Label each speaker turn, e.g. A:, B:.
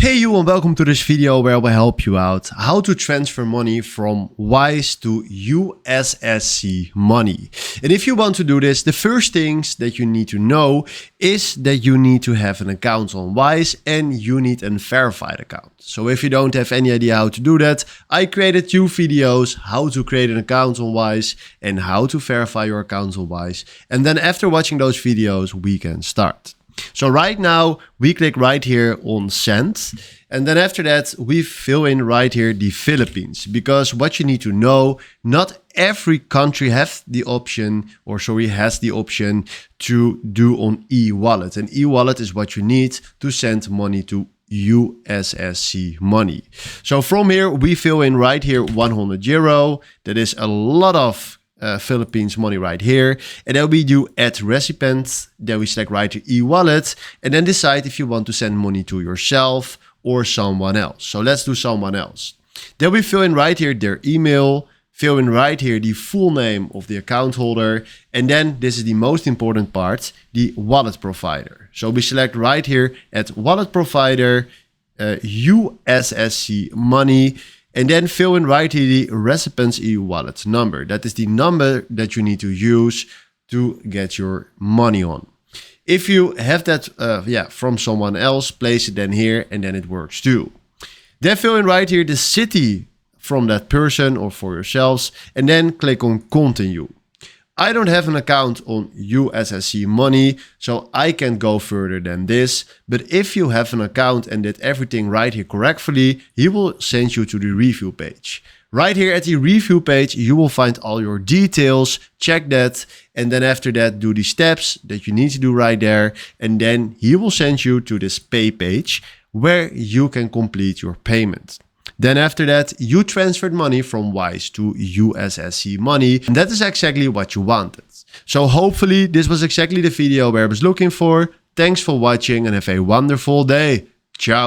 A: Hey you, and welcome to this video where I will help you out how to transfer money from Wise to USSC Money. And if you want to do this, the first things that you need to know is that you need to have an account on Wise and you need a verified account. So if you don't have any idea how to do that, I created 2 videos how to create an account on Wise and how to verify your account on Wise. And then after watching those videos, we can start. So right now we click right here on send, and then after that we fill in right here the Philippines, because what you need to know, not every country has the option to do on e-wallet, and e-wallet is what you need to send money to USSC Money. So from here we fill in right here 100 euro. That is a lot of Philippines money right here, and then we do add recipient, then we select right to e-wallet and then decide if you want to send money to yourself or someone else. So let's do someone else. Then we fill in right here their email, fill in right here the full name of the account holder, and then this is the most important part, the wallet provider. So we select right here at wallet provider, USSC Money, and then fill in right here the recipient's e-wallet number. That is the number that you need to use to get your money on. If you have that from someone else, place it then here and then it works too. Then fill in right here the city from that person or for yourselves and then click on continue. I don't have an account on USSC Money, so I can't go further than this. But if you have an account and did everything right here correctly, he will send you to the review page. Right here at the review page, you will find all your details, check that, and then after that, do the steps that you need to do right there. And then he will send you to this pay page where you can complete your payment. Then after that, you transferred money from Wise to USSC Money. And that is exactly what you wanted. So hopefully this was exactly the video where I was looking for. Thanks for watching and have a wonderful day. Ciao.